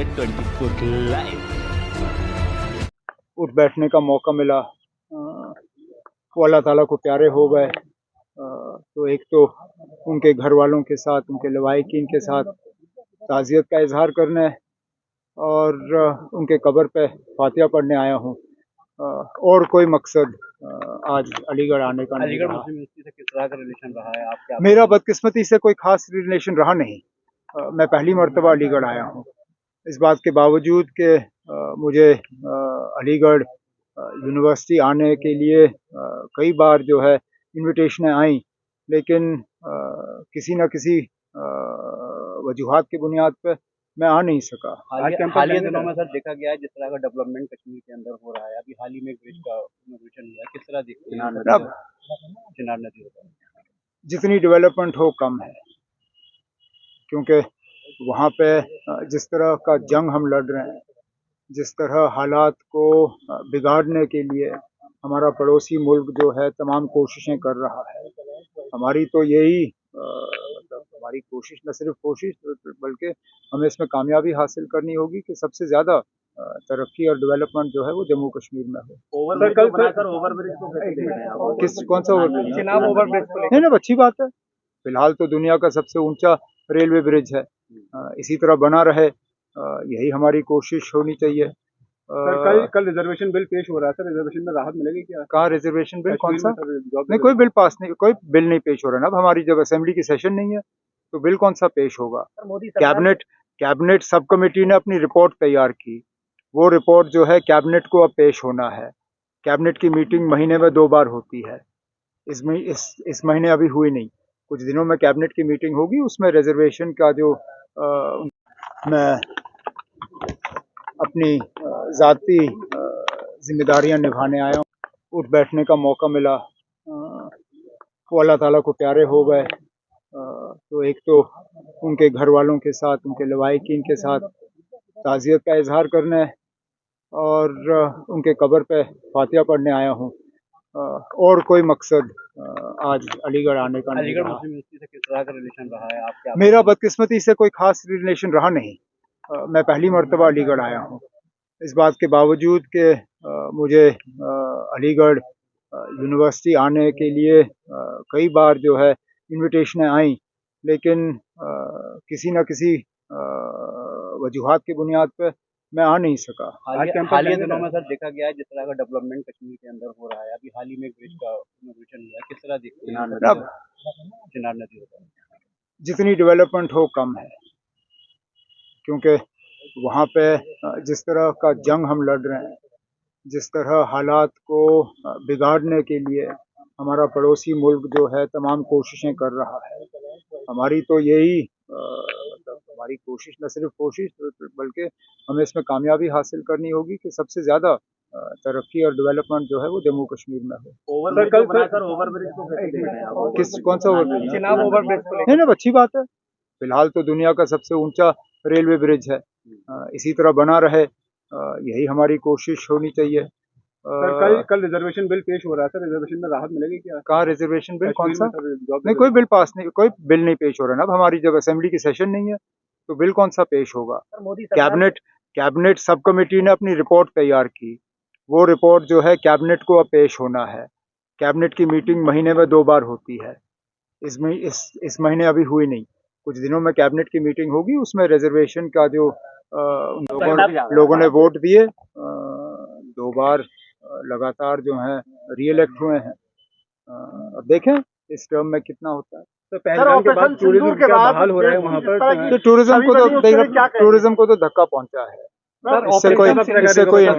Maharashtra 24 live. उठ बैठने का मौका मिला, वो अल्लाह ताला को प्यारे हो गए। तो एक तो उनके घर वालों के साथ, उनके लवाहिकीन के साथ ताज़ियत का इजहार करना है और उनके कब्र पे फातिहा पढ़ने आया हूँ। और कोई मकसद आज अलीगढ़ आने का नहीं रहा। मुस्लिम यूनिवर्सिटी से किस तरह का रिलेशन रहा है आपके? मेरा बदकिस्मती से कोई खास रिलेशन रहा नहीं। मैं पहली मर्तबा अलीगढ़ आया हूँ। इस बात के बावजूद कि मुझे अलीगढ़ यूनिवर्सिटी आने के लिए कई बार जो है इनविटेशनें आई, लेकिन किसी न किसी वजूहात की बुनियाद पर मैं आ नहीं सका। हालिया दिनों में सर देखा गया है जिस तरह का डेवलपमेंट कश्मीर के अंदर हो रहा है। अभी हाल ही में ब्रिज का इनॉग्रेशन हुआ है, किस तरह देखते हैं? चिनार नदी जितनी डेवलपमेंट हो कम है, क्योंकि वहाँ पे जिस तरह का जंग हम लड़ रहे हैं, जिस तरह हालात को बिगाड़ने के लिए हमारा पड़ोसी मुल्क जो है तमाम कोशिशें कर रहा है। हमारी तो यही हमारी कोशिश, न सिर्फ कोशिश बल्कि हमें इसमें कामयाबी हासिल करनी होगी कि सबसे ज़्यादा तरक्की और डेवलपमेंट जो है वो जम्मू कश्मीर में हो। ओवरब्रिज को कौन सा ओवरब्रिज? चिनाब ओवरब्रिज को नहीं, अच्छी बात है। फिलहाल तो दुनिया का सबसे ऊंचा रेलवे ब्रिज है, इसी तरह बना रहे, यही हमारी कोशिश होनी चाहिए। कल रिजर्वेशन बिल पेश हो रहा है सर, रिजर्वेशन में राहत मिलेगी क्या? कहाँ रिजर्वेशन बिल? कौन सा? नहीं, कोई बिल पास नहीं, कोई बिल नहीं पेश हो रहा ना। अब हमारी जब असेंबली की सेशन नहीं है तो बिल कौन सा पेश होगा? कैबिनेट सब कमेटी ने अपनी रिपोर्ट तैयार की, वो रिपोर्ट जो है कैबिनेट को अब पेश होना है। कैबिनेट की मीटिंग महीने में 2 बार होती है। इस महीने अभी हुई नहीं, कुछ दिनों में कैबिनेट की मीटिंग होगी, उसमें रिजर्वेशन का जो मैं अपनी ज़ाती जिम्मेदारियां निभाने आया हूँ। उठ बैठने का मौका मिला, वो अल्लाह ताला को प्यारे हो गए। तो एक तो उनके घर वालों के साथ, उनके लवाहिकीन के साथ ताज़ियत का इजहार करना है और उनके कब्र पे फातिहा पढ़ने आया हूँ। और कोई मकसद आज अलीगढ़ आने का नहीं रहा। मुस्लिम यूनिवर्सिटी से किस तरह का रिलेशन रहा है आपके? मेरा बदकिस्मती से कोई खास रिलेशन रहा नहीं। मैं पहली मर्तबा अलीगढ़ आया हूँ। इस बात के बावजूद कि मुझे अलीगढ़ यूनिवर्सिटी आने के लिए कई बार जो है इनविटेशनें आई, लेकिन किसी न किसी वजूहात की बुनियाद पर मैं आ नहीं सका। हालिया दिनों में सर देखा गया है जिस तरह का डेवलपमेंट कश्मीर के अंदर हो रहा है। अभी हाल ही में ब्रिज का इनॉग्रेशन हुआ है, किस तरह देखते हैं? चिनार नदी जितनी डेवलपमेंट हो कम है, क्योंकि वहाँ पे जिस तरह का जंग हम लड़ रहे हैं, जिस तरह हालात को बिगाड़ने के लिए हमारा पड़ोसी मुल्क जो है तमाम कोशिशें कर रहा है। हमारी तो यही हमारी कोशिश, न सिर्फ कोशिश बल्कि हमें इसमें कामयाबी हासिल करनी होगी कि सबसे ज़्यादा तरक्की और डेवलपमेंट जो है वो जम्मू कश्मीर में हो। ओवरब्रिज को कौन सा ओवरब्रिज? चिनाब ओवरब्रिज को नहीं, अच्छी बात है। फिलहाल तो दुनिया का सबसे ऊंचा रेलवे ब्रिज है, इसी तरह बना रहे, यही हमारी कोशिश होनी चाहिए। कल रिजर्वेशन बिल पेश हो रहा है सर, रिजर्वेशन में राहत मिलेगी क्या? कहाँ रिजर्वेशन बिल? कौन सा? नहीं, कोई बिल पास नहीं, कोई बिल नहीं पेश हो रहा ना। अब हमारी जब असेंबली की सेशन नहीं है तो बिल कौन सा पेश होगा? कैबिनेट सब कमेटी ने अपनी रिपोर्ट तैयार की, वो रिपोर्ट जो है कैबिनेट को अब पेश होना है। कैबिनेट की मीटिंग महीने में 2 बार होती है। इस महीने अभी हुई नहीं, कुछ दिनों में कैबिनेट की मीटिंग होगी, उसमें रिजर्वेशन का जो लोगों ने वोट दिए, 2 बार लगातार जो हैं रीइलेक्ट हुए हैं। अब देखें इस टर्म में कितना होता है। तो पहलगाम के बाद टूरिज्म क्या बहाल हो रहा है वहाँ पर? तो टूरिज्म को तो धक्का पहुंचा है, इससे कोई इनकार